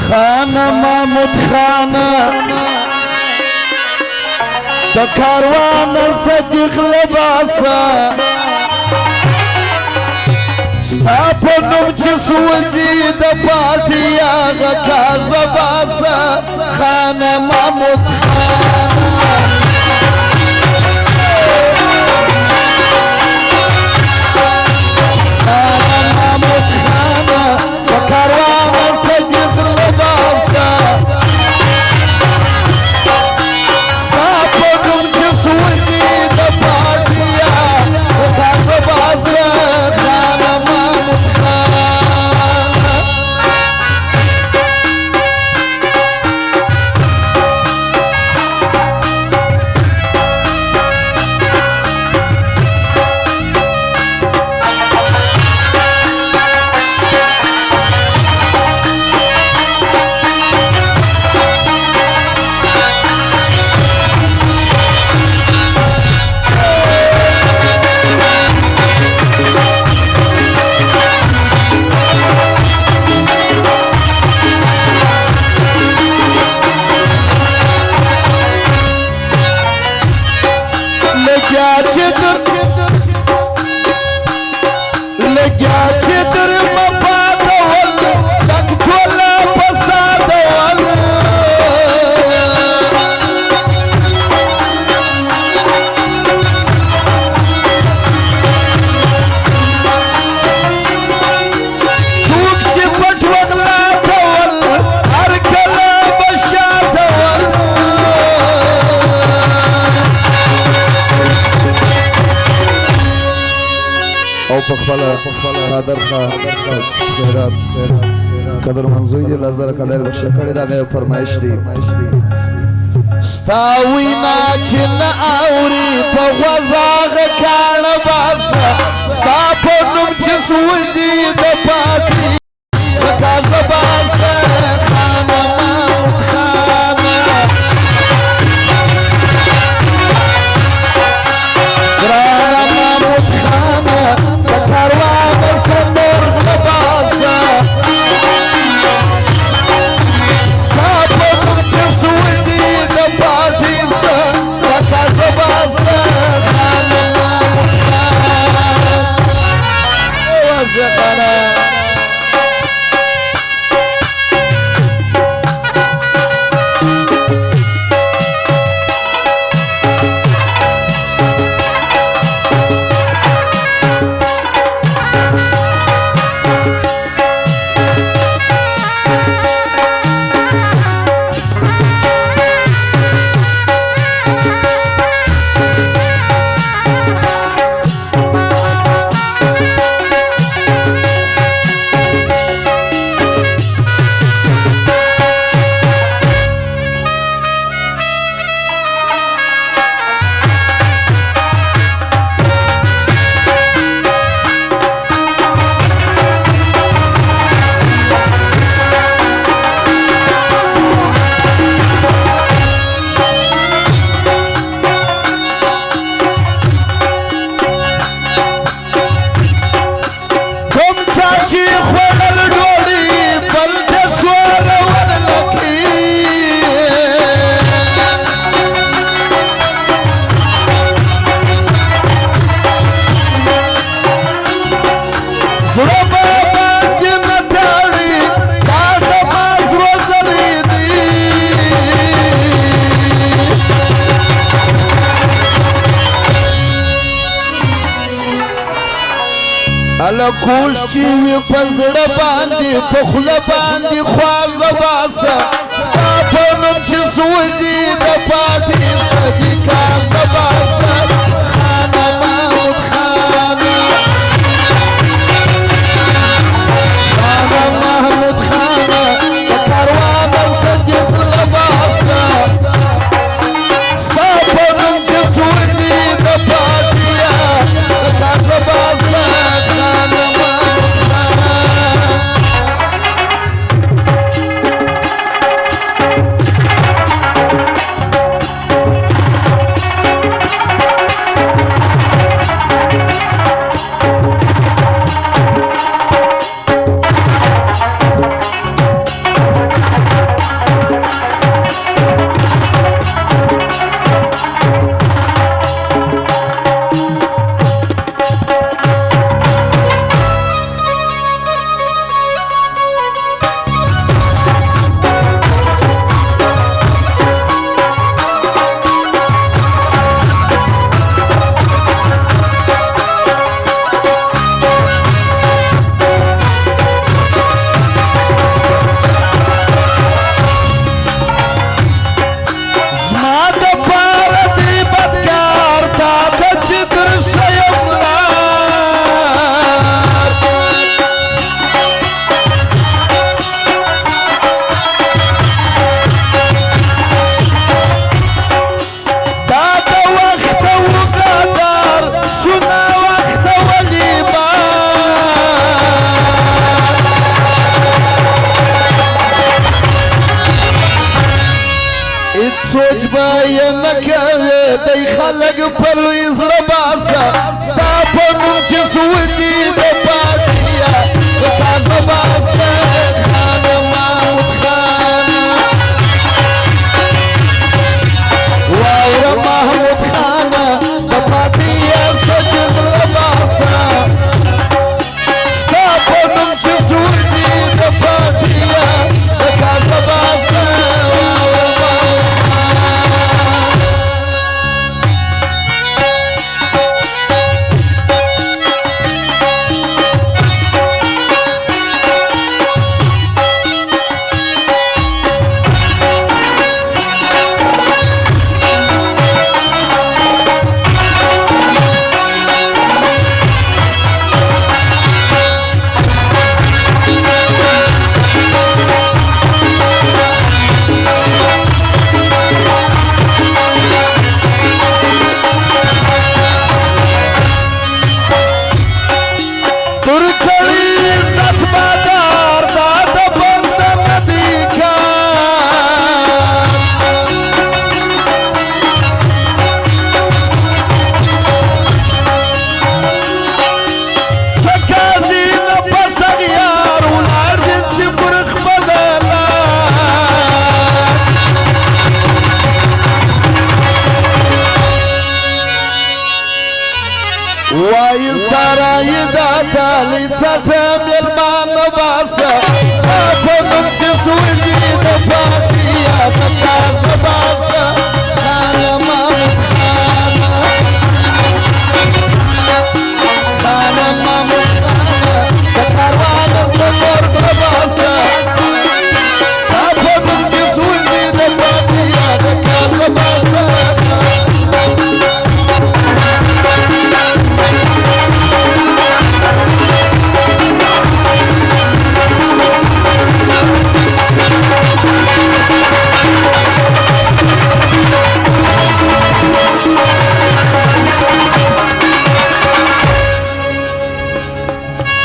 خانه محمود خانه د کاروان صدیق لباسه ستا په نوم چې سوځي د پاټي هغه کازه باسه خانه محمود خانه قادر خیرات قدر منزوی دی لازر کلیر بخشه کردی دا غیب فرمایش دی ستاوینا چی نا آوری پا غزاغ کان باسا ستا پا نم چی سوزی دا پاتی بکاز باسا خانه محمود خانه گرانه محمود خانه کاروان صندوق لباسه ستا په نوم چې سوځي د پاټي صدقه لباسه خانه محمود خانه کوش چې وي په زړه باندې په خوله باندې خوازه باسه ستا په نوم چې سوځي د پاټي صدقه باسه خانه محمود خانه خانه محمود خانه د کاروان صدیق لباسه ستا په نوم چې سوځي د پاټي صدقه باسه یې نه کوې دی خلک په لوی زړه باسه ستا